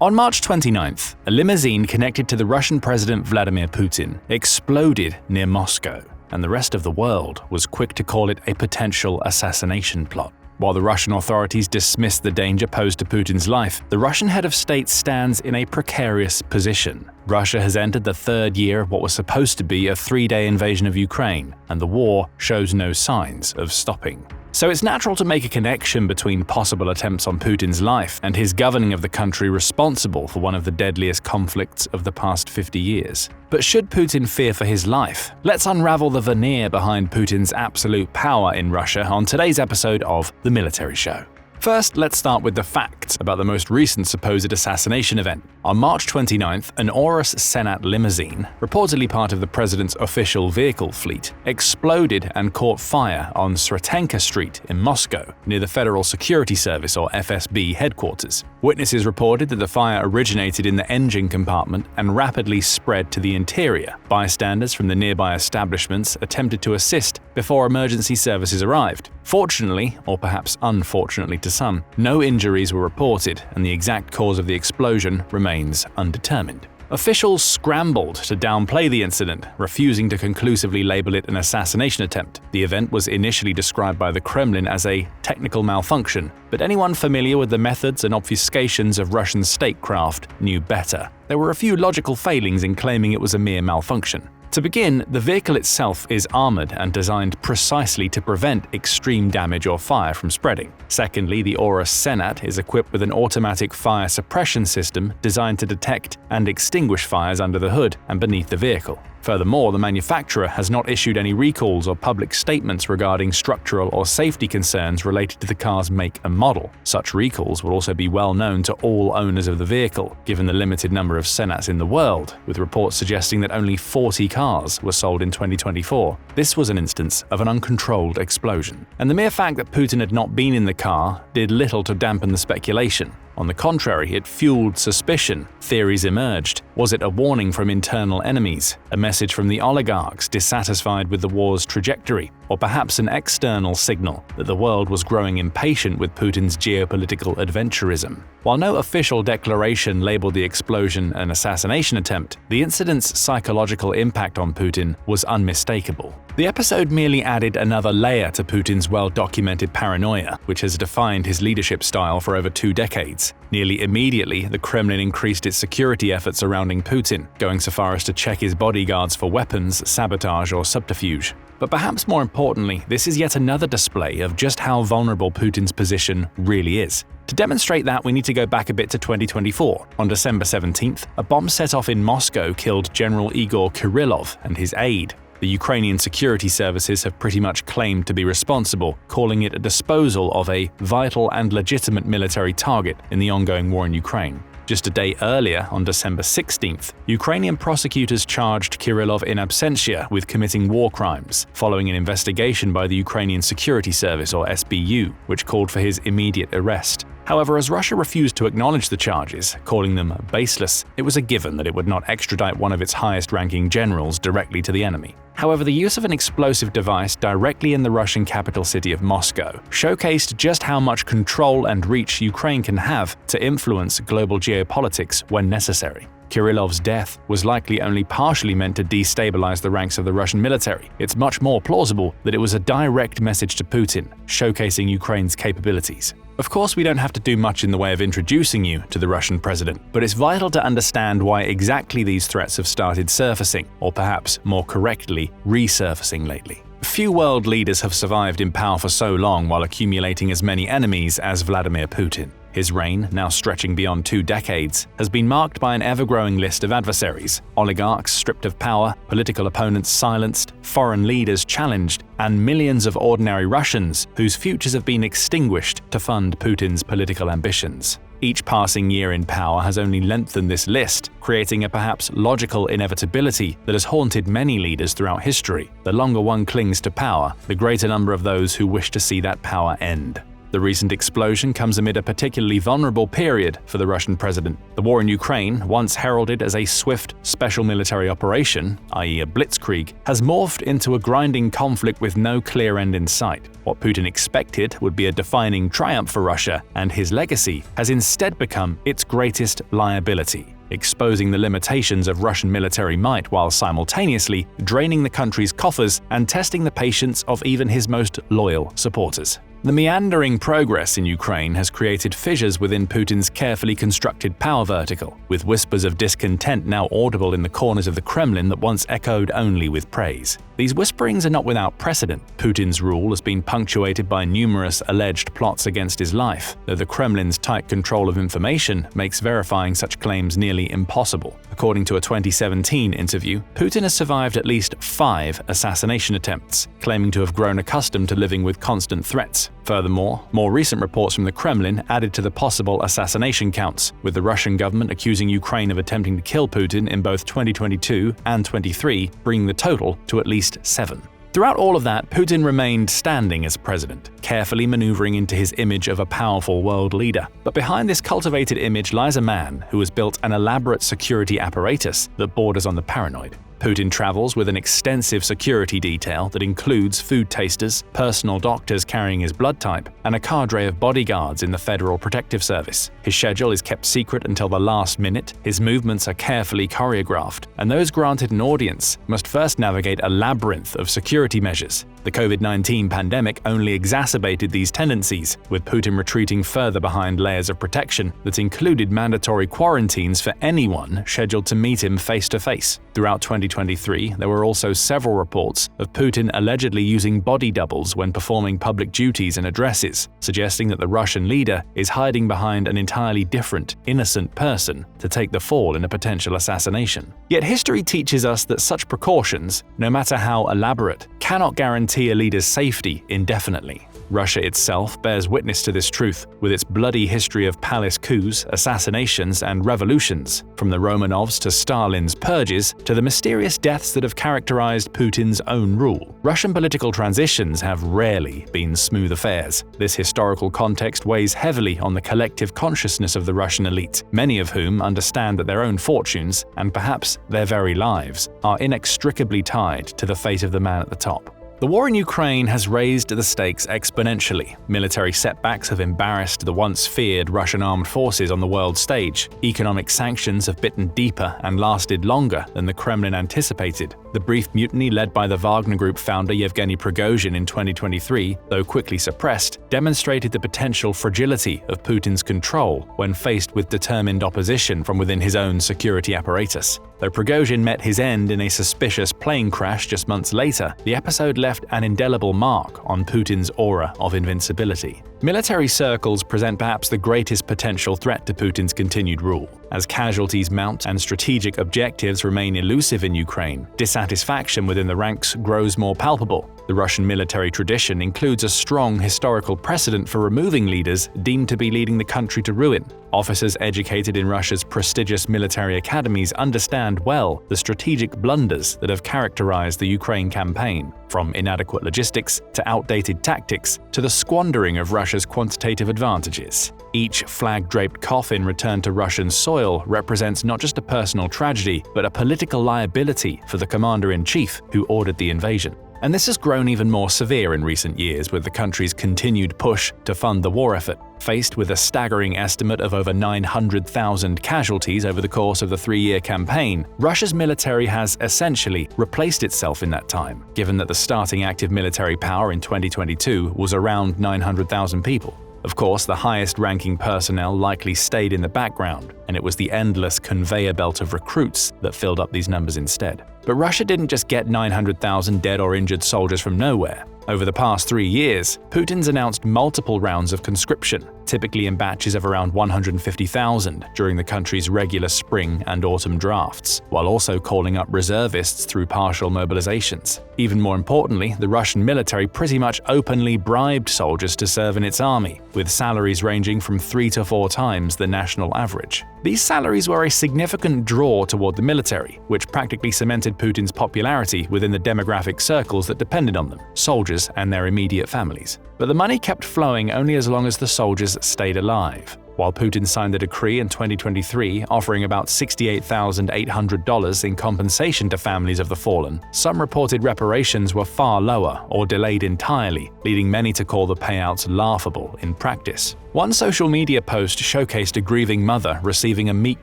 On March 29th, a limousine connected to the Russian President Vladimir Putin exploded near Moscow, and the rest of the world was quick to call it a potential assassination plot. While the Russian authorities dismissed the danger posed to Putin's life, the Russian head of state stands in a precarious position. Russia has entered the third year of what was supposed to be a 3-day invasion of Ukraine, and the war shows no signs of stopping. So it's natural to make a connection between possible attempts on Putin's life and his governing of the country responsible for one of the deadliest conflicts of the past 50 years. But should Putin fear for his life? Let's unravel the veneer behind Putin's absolute power in Russia on today's episode of The Military Show. First, let's start with the facts about the most recent supposed assassination event. On March 29th, an Urus Senat limousine, reportedly part of the president's official vehicle fleet, exploded and caught fire on Sretenka Street in Moscow, near the Federal Security Service or FSB headquarters. Witnesses reported that the fire originated in the engine compartment and rapidly spread to the interior. Bystanders from the nearby establishments attempted to assist before emergency services arrived. Fortunately, or perhaps unfortunately to some, no injuries were reported, and the exact cause of the explosion remains undetermined. Officials scrambled to downplay the incident, refusing to conclusively label it an assassination attempt. The event was initially described by the Kremlin as a technical malfunction, but anyone familiar with the methods and obfuscations of Russian statecraft knew better. There were a few logical failings in claiming it was a mere malfunction. To begin, the vehicle itself is armored and designed precisely to prevent extreme damage or fire from spreading. Secondly, the Urus Senat is equipped with an automatic fire suppression system designed to detect and extinguish fires under the hood and beneath the vehicle. Furthermore, the manufacturer has not issued any recalls or public statements regarding structural or safety concerns related to the car's make and model. Such recalls will also be well known to all owners of the vehicle, given the limited number of Senats in the world, with reports suggesting that only 40 cars were sold in 2024. This was an instance of an uncontrolled explosion. And the mere fact that Putin had not been in the car did little to dampen the speculation. On the contrary, it fueled suspicion. Theories emerged. Was it a warning from internal enemies? A message from the oligarchs dissatisfied with the war's trajectory? Or perhaps an external signal that the world was growing impatient with Putin's geopolitical adventurism? While no official declaration labeled the explosion an assassination attempt, the incident's psychological impact on Putin was unmistakable. The episode merely added another layer to Putin's well-documented paranoia, which has defined his leadership style for over 2 decades. Nearly immediately, the Kremlin increased its security efforts surrounding Putin, going so far as to check his bodyguards for weapons, sabotage, or subterfuge. But perhaps more importantly, this is yet another display of just how vulnerable Putin's position really is. To demonstrate that, we need to go back a bit to 2024. On December 17th, a bomb set off in Moscow killed General Igor Kirillov and his aide. The Ukrainian security services have pretty much claimed to be responsible, calling it a disposal of a vital and legitimate military target in the ongoing war in Ukraine. Just a day earlier, on December 16th, Ukrainian prosecutors charged Kirillov in absentia with committing war crimes, following an investigation by the Ukrainian Security Service or SBU, which called for his immediate arrest. However, as Russia refused to acknowledge the charges, calling them baseless, it was a given that it would not extradite one of its highest-ranking generals directly to the enemy. However, the use of an explosive device directly in the Russian capital city of Moscow showcased just how much control and reach Ukraine can have to influence global geopolitics when necessary. Kirillov's death was likely only partially meant to destabilize the ranks of the Russian military. It's much more plausible that it was a direct message to Putin, showcasing Ukraine's capabilities. Of course, we don't have to do much in the way of introducing you to the Russian president, but it's vital to understand why exactly these threats have started surfacing, or perhaps, more correctly, resurfacing lately. Few world leaders have survived in power for so long while accumulating as many enemies as Vladimir Putin. His reign, now stretching beyond 2 decades, has been marked by an ever-growing list of adversaries: oligarchs stripped of power, political opponents silenced, foreign leaders challenged, and millions of ordinary Russians whose futures have been extinguished to fund Putin's political ambitions. Each passing year in power has only lengthened this list, creating a perhaps logical inevitability that has haunted many leaders throughout history. The longer one clings to power, the greater number of those who wish to see that power end. The recent explosion comes amid a particularly vulnerable period for the Russian president. The war in Ukraine, once heralded as a swift special military operation, i.e. a blitzkrieg, has morphed into a grinding conflict with no clear end in sight. What Putin expected would be a defining triumph for Russia and his legacy has instead become its greatest liability, exposing the limitations of Russian military might while simultaneously draining the country's coffers and testing the patience of even his most loyal supporters. The meandering progress in Ukraine has created fissures within Putin's carefully constructed power vertical, with whispers of discontent now audible in the corners of the Kremlin that once echoed only with praise. These whisperings are not without precedent. Putin's rule has been punctuated by numerous alleged plots against his life, though the Kremlin's tight control of information makes verifying such claims nearly impossible. According to a 2017 interview, Putin has survived at least 5 assassination attempts, claiming to have grown accustomed to living with constant threats. Furthermore, more recent reports from the Kremlin added to the possible assassination counts, with the Russian government accusing Ukraine of attempting to kill Putin in both 2022 and 23, bringing the total to at least 7. Throughout all of that, Putin remained standing as president, carefully maneuvering into his image of a powerful world leader. But behind this cultivated image lies a man who has built an elaborate security apparatus that borders on the paranoid. Putin travels with an extensive security detail that includes food tasters, personal doctors carrying his blood type, and a cadre of bodyguards in the Federal Protective Service. His schedule is kept secret until the last minute, his movements are carefully choreographed, and those granted an audience must first navigate a labyrinth of security measures. The COVID-19 pandemic only exacerbated these tendencies, with Putin retreating further behind layers of protection that included mandatory quarantines for anyone scheduled to meet him face-to-face. Throughout 2023, there were also several reports of Putin allegedly using body doubles when performing public duties and addresses, suggesting that the Russian leader is hiding behind an entirely different, innocent person to take the fall in a potential assassination. Yet history teaches us that such precautions, no matter how elaborate, cannot guarantee a leader's safety indefinitely. Russia itself bears witness to this truth, with its bloody history of palace coups, assassinations, and revolutions, from the Romanovs to Stalin's purges to the mysterious deaths that have characterized Putin's own rule. Russian political transitions have rarely been smooth affairs. This historical context weighs heavily on the collective consciousness of the Russian elite, many of whom understand that their own fortunes, and perhaps their very lives, are inextricably tied to the fate of the man at the top. The war in Ukraine has raised the stakes exponentially. Military setbacks have embarrassed the once feared Russian armed forces on the world stage. Economic sanctions have bitten deeper and lasted longer than the Kremlin anticipated. The brief mutiny led by the Wagner Group founder Yevgeny Prigozhin in 2023, though quickly suppressed, demonstrated the potential fragility of Putin's control when faced with determined opposition from within his own security apparatus. Though Prigozhin met his end in a suspicious plane crash just months later, the episode left an indelible mark on Putin's aura of invincibility. Military circles present perhaps the greatest potential threat to Putin's continued rule. As casualties mount and strategic objectives remain elusive in Ukraine, dissatisfaction within the ranks grows more palpable. The Russian military tradition includes a strong historical precedent for removing leaders deemed to be leading the country to ruin. Officers educated in Russia's prestigious military academies understand well the strategic blunders that have characterized the Ukraine campaign, from inadequate logistics to outdated tactics to the squandering of Russia's quantitative advantages. Each flag-draped coffin returned to Russian soil represents not just a personal tragedy, but a political liability for the commander-in-chief who ordered the invasion. And this has grown even more severe in recent years with the country's continued push to fund the war effort. Faced with a staggering estimate of over 900,000 casualties over the course of the 3-year campaign, Russia's military has essentially replaced itself in that time, given that the starting active military power in 2022 was around 900,000 people. Of course, the highest-ranking personnel likely stayed in the background, and it was the endless conveyor belt of recruits that filled up these numbers instead. But Russia didn't just get 900,000 dead or injured soldiers from nowhere. Over the past 3 years, Putin's announced multiple rounds of conscription, typically in batches of around 150,000 during the country's regular spring and autumn drafts, while also calling up reservists through partial mobilizations. Even more importantly, the Russian military pretty much openly bribed soldiers to serve in its army, with salaries ranging from 3 to 4 times the national average. These salaries were a significant draw toward the military, which practically cemented Putin's popularity within the demographic circles that depended on them. Soldiers soldiers and their immediate families. But the money kept flowing only as long as the soldiers stayed alive. While Putin signed a decree in 2023 offering about $68,800 in compensation to families of the fallen, some reported reparations were far lower or delayed entirely, leading many to call the payouts laughable in practice. One social media post showcased a grieving mother receiving a meat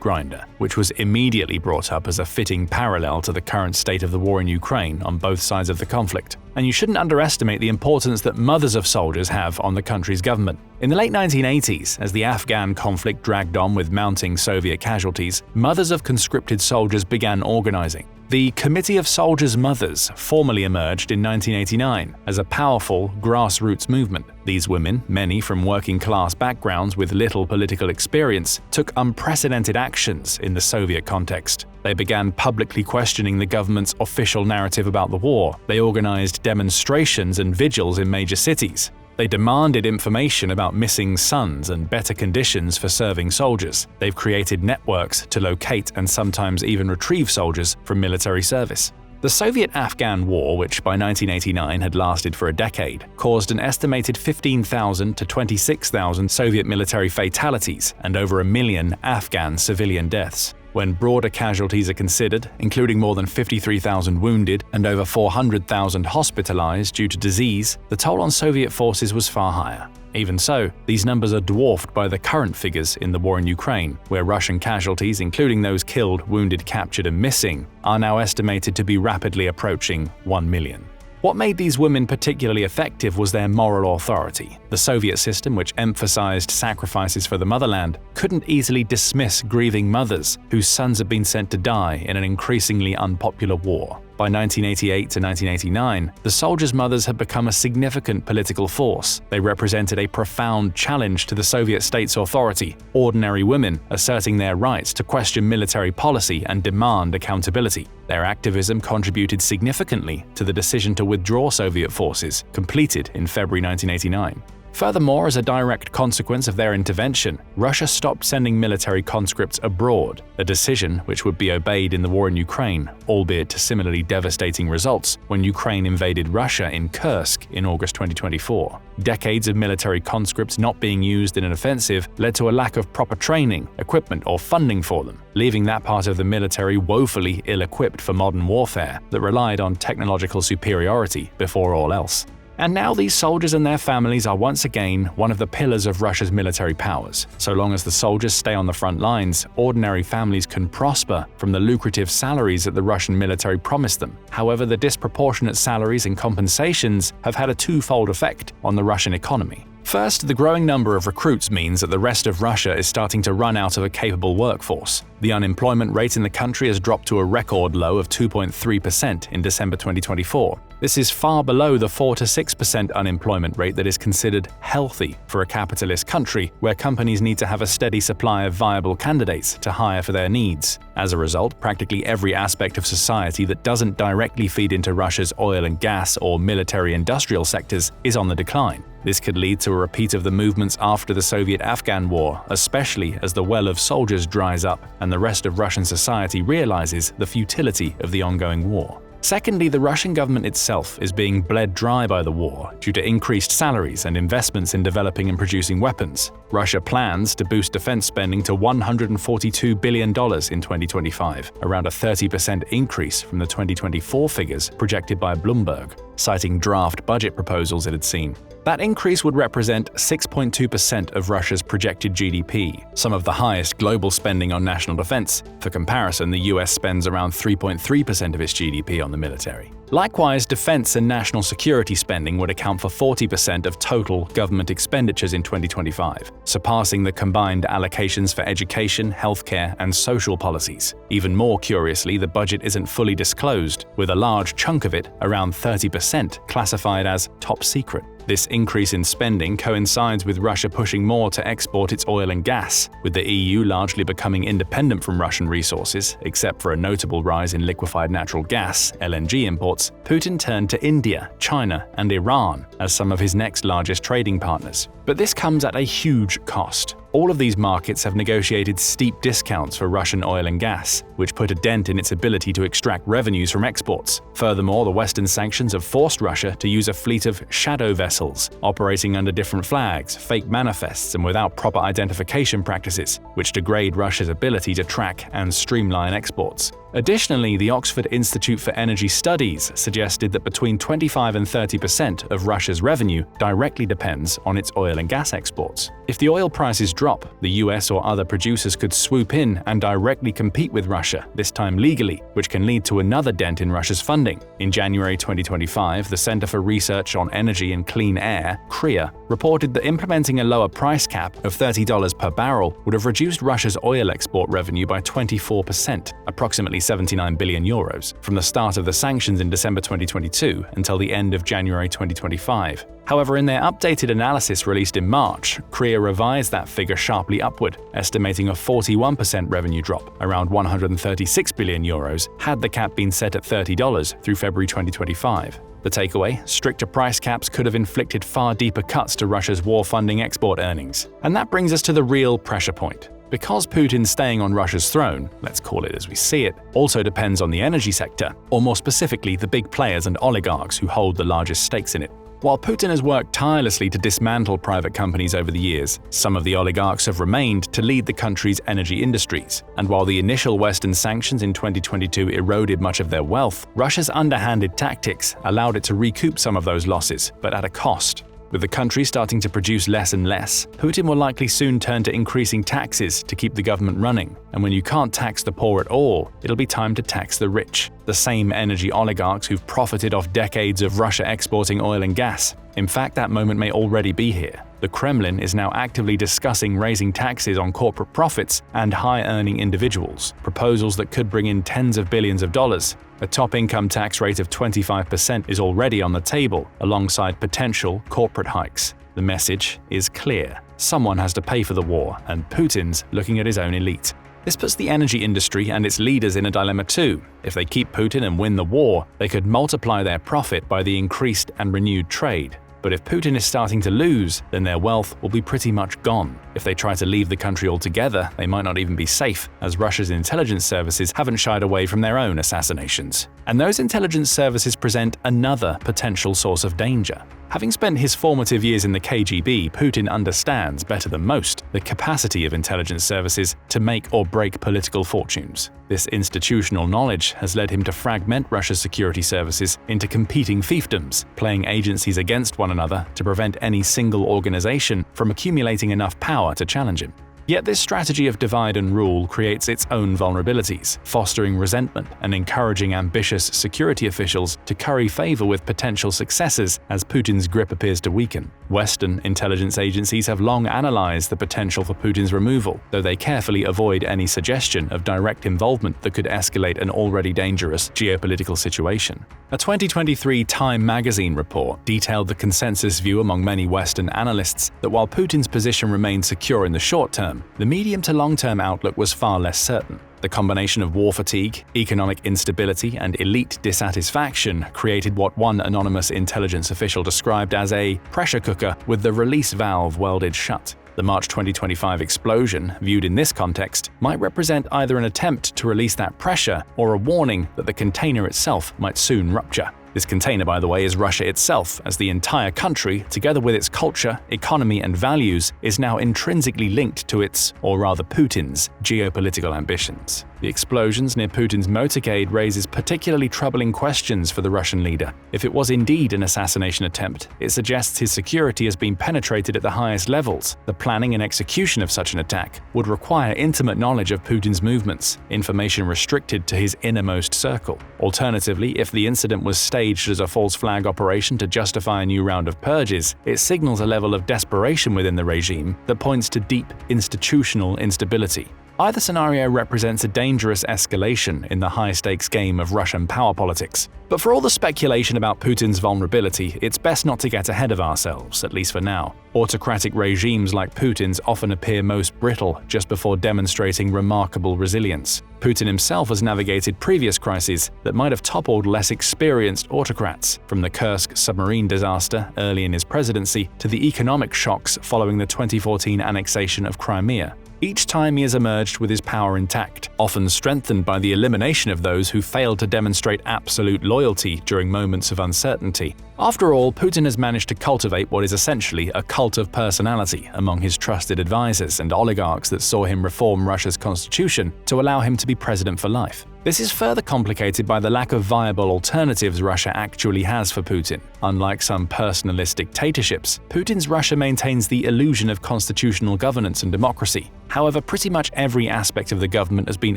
grinder, which was immediately brought up as a fitting parallel to the current state of the war in Ukraine on both sides of the conflict. And you shouldn't underestimate the importance that mothers of soldiers have on the country's government. In the late 1980s, as the Afghan conflict dragged on with mounting Soviet casualties, mothers of conscripted soldiers began organizing. The Committee of Soldiers' Mothers formally emerged in 1989 as a powerful grassroots movement. These women, many from working-class backgrounds with little political experience, took unprecedented actions in the Soviet context. They began publicly questioning the government's official narrative about the war. They organized demonstrations and vigils in major cities. They demanded information about missing sons and better conditions for serving soldiers. They've created networks to locate and sometimes even retrieve soldiers from military service. The Soviet-Afghan War, which by 1989 had lasted for a decade, caused an estimated 15,000 to 26,000 Soviet military fatalities and over 1 million Afghan civilian deaths. When broader casualties are considered, including more than 53,000 wounded and over 400,000 hospitalized due to disease, the toll on Soviet forces was far higher. Even so, these numbers are dwarfed by the current figures in the war in Ukraine, where Russian casualties, including those killed, wounded, captured, and missing, are now estimated to be rapidly approaching 1 million. What made these women particularly effective was their moral authority. The Soviet system, which emphasized sacrifices for the motherland, couldn't easily dismiss grieving mothers whose sons had been sent to die in an increasingly unpopular war. By 1988 to 1989, the soldiers' mothers had become a significant political force. They represented a profound challenge to the Soviet state's authority, ordinary women asserting their rights to question military policy and demand accountability. Their activism contributed significantly to the decision to withdraw Soviet forces, completed in February 1989. Furthermore, as a direct consequence of their intervention, Russia stopped sending military conscripts abroad, a decision which would be obeyed in the war in Ukraine, albeit to similarly devastating results when Ukraine invaded Russia in Kursk in August 2024. Decades of military conscripts not being used in an offensive led to a lack of proper training, equipment, or funding for them, leaving that part of the military woefully ill-equipped for modern warfare that relied on technological superiority before all else. And now these soldiers and their families are once again one of the pillars of Russia's military powers. So long as the soldiers stay on the front lines, ordinary families can prosper from the lucrative salaries that the Russian military promised them. However, the disproportionate salaries and compensations have had a twofold effect on the Russian economy. First, the growing number of recruits means that the rest of Russia is starting to run out of a capable workforce. The unemployment rate in the country has dropped to a record low of 2.3% in December 2024. This is far below the 4 to 6% unemployment rate that is considered healthy for a capitalist country where companies need to have a steady supply of viable candidates to hire for their needs. As a result, practically every aspect of society that doesn't directly feed into Russia's oil and gas or military-industrial sectors is on the decline. This could lead to a repeat of the movements after the Soviet-Afghan War, especially as the well of soldiers dries up and the rest of Russian society realizes the futility of the ongoing war. Secondly, the Russian government itself is being bled dry by the war due to increased salaries and investments in developing and producing weapons. Russia plans to boost defense spending to $142 billion in 2025, around a 30% increase from the 2024 figures projected by Bloomberg, citing draft budget proposals it had seen. That increase would represent 6.2% of Russia's projected GDP, some of the highest global spending on national defense. For comparison, the US spends around 3.3% of its GDP on the military. Likewise, defense and national security spending would account for 40% of total government expenditures in 2025, surpassing the combined allocations for education, healthcare, and social policies. Even more curiously, the budget isn't fully disclosed, with a large chunk of it, around 30%, classified as top secret. This increase in spending coincides with Russia pushing more to export its oil and gas, with the EU largely becoming independent from Russian resources, except for a notable rise in liquefied natural gas (LNG) imports. Putin turned to India, China, and Iran as some of his next largest trading partners. But this comes at a huge cost. All of these markets have negotiated steep discounts for Russian oil and gas, which put a dent in its ability to extract revenues from exports. Furthermore, the Western sanctions have forced Russia to use a fleet of shadow vessels, operating under different flags, fake manifests, and without proper identification practices, which degrade Russia's ability to track and streamline exports. Additionally, the Oxford Institute for Energy Studies suggested that between 25 and 30% of Russia's revenue directly depends on its oil and gas exports. If the oil prices drop, the US or other producers could swoop in and directly compete with Russia, this time legally, which can lead to another dent in Russia's funding. In January 2025, the Center for Research on Energy and Clean Air, CREA, reported that implementing a lower price cap of $30 per barrel would have reduced Russia's oil export revenue by 24%, approximately 79 billion euros, from the start of the sanctions in December 2022 until the end of January 2025. However, in their updated analysis released in March, CREA revised that figure sharply upward, estimating a 41% revenue drop, around 136 billion euros, had the cap been set at $30 through February 2025. The takeaway: stricter price caps could have inflicted far deeper cuts to Russia's war-funding export earnings. And that brings us to the real pressure point. Because Putin staying on Russia's throne, let's call it as we see it, also depends on the energy sector, or more specifically the big players and oligarchs who hold the largest stakes in it. While Putin has worked tirelessly to dismantle private companies over the years, some of the oligarchs have remained to lead the country's energy industries. And while the initial Western sanctions in 2022 eroded much of their wealth, Russia's underhanded tactics allowed it to recoup some of those losses, but at a cost. With the country starting to produce less and less, Putin will likely soon turn to increasing taxes to keep the government running. And when you can't tax the poor at all, it'll be time to tax the rich, the same energy oligarchs who've profited off decades of Russia exporting oil and gas. In fact, that moment may already be here. The Kremlin is now actively discussing raising taxes on corporate profits and high-earning individuals, proposals that could bring in tens of billions of dollars. A top income tax rate of 25% is already on the table, alongside potential corporate hikes. The message is clear. Someone has to pay for the war, and Putin's looking at his own elite. This puts the energy industry and its leaders in a dilemma too. If they keep Putin and win the war, they could multiply their profit by the increased and renewed trade. But if Putin is starting to lose, then their wealth will be pretty much gone. If they try to leave the country altogether, they might not even be safe, as Russia's intelligence services haven't shied away from their own assassinations. And those intelligence services present another potential source of danger. Having spent his formative years in the KGB, Putin understands better than most the capacity of intelligence services to make or break political fortunes. This institutional knowledge has led him to fragment Russia's security services into competing fiefdoms, playing agencies against one another to prevent any single organization from accumulating enough power to challenge him. Yet this strategy of divide and rule creates its own vulnerabilities, fostering resentment and encouraging ambitious security officials to curry favor with potential successors as Putin's grip appears to weaken. Western intelligence agencies have long analyzed the potential for Putin's removal, though they carefully avoid any suggestion of direct involvement that could escalate an already dangerous geopolitical situation. A 2023 Time magazine report detailed the consensus view among many Western analysts that while Putin's position remained secure in the short term, the medium to long-term outlook was far less certain. The combination of war fatigue, economic instability, and elite dissatisfaction created what one anonymous intelligence official described as a pressure cooker with the release valve welded shut. The March 2025 explosion, viewed in this context, might represent either an attempt to release that pressure or a warning that the container itself might soon rupture. This container, by the way, is Russia itself, as the entire country, together with its culture, economy, and values, is now intrinsically linked to its, or rather Putin's, geopolitical ambitions. The explosions near Putin's motorcade raises particularly troubling questions for the Russian leader. If it was indeed an assassination attempt, it suggests his security has been penetrated at the highest levels. The planning and execution of such an attack would require intimate knowledge of Putin's movements, information restricted to his innermost circle. Alternatively, if the incident was staged as a false flag operation to justify a new round of purges, it signals a level of desperation within the regime that points to deep institutional instability. Either scenario represents a dangerous escalation in the high-stakes game of Russian power politics. But for all the speculation about Putin's vulnerability, it's best not to get ahead of ourselves, at least for now. Autocratic regimes like Putin's often appear most brittle just before demonstrating remarkable resilience. Putin himself has navigated previous crises that might have toppled less experienced autocrats, from the Kursk submarine disaster early in his presidency to the economic shocks following the 2014 annexation of Crimea. Each time he has emerged with his power intact, often strengthened by the elimination of those who failed to demonstrate absolute loyalty during moments of uncertainty. After all, Putin has managed to cultivate what is essentially a cult of personality among his trusted advisors and oligarchs that saw him reform Russia's constitution to allow him to be president for life. This is further complicated by the lack of viable alternatives Russia actually has for Putin. Unlike some personalist dictatorships, Putin's Russia maintains the illusion of constitutional governance and democracy. However, pretty much every aspect of the government has been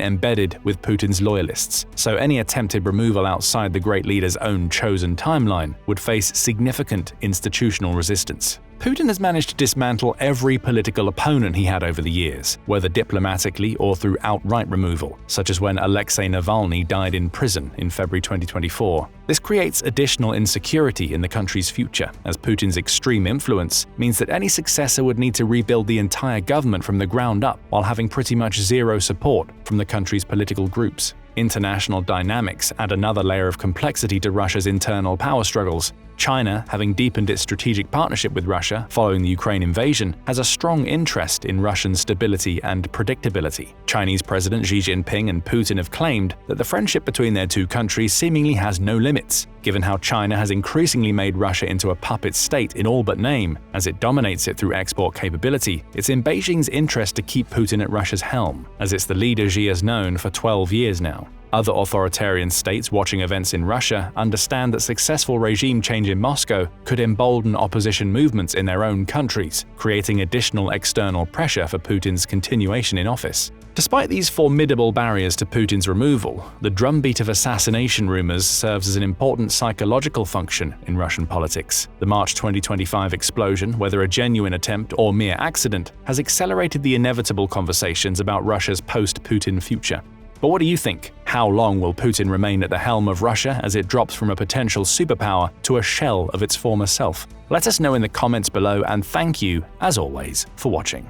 embedded with Putin's loyalists, so any attempted removal outside the great leader's own chosen timeline would face significant institutional resistance. Putin has managed to dismantle every political opponent he had over the years, whether diplomatically or through outright removal, such as when Alexei Navalny died in prison in February 2024. This creates additional insecurity in the country's future, as Putin's extreme influence means that any successor would need to rebuild the entire government from the ground up while having pretty much zero support from the country's political groups. International dynamics add another layer of complexity to Russia's internal power struggles. China, having deepened its strategic partnership with Russia following the Ukraine invasion, has a strong interest in Russian stability and predictability. Chinese President Xi Jinping and Putin have claimed that the friendship between their two countries seemingly has no limits, given how China has increasingly made Russia into a puppet state in all but name. As it dominates it through export capability, it's in Beijing's interest to keep Putin at Russia's helm, as it's the leader Xi has known for 12 years now. Other authoritarian states watching events in Russia understand that successful regime change in Moscow could embolden opposition movements in their own countries, creating additional external pressure for Putin's continuation in office. Despite these formidable barriers to Putin's removal, the drumbeat of assassination rumors serves as an important psychological function in Russian politics. The March 2025 explosion, whether a genuine attempt or mere accident, has accelerated the inevitable conversations about Russia's post-Putin future. But what do you think? How long will Putin remain at the helm of Russia as it drops from a potential superpower to a shell of its former self? Let us know in the comments below, and thank you, as always, for watching.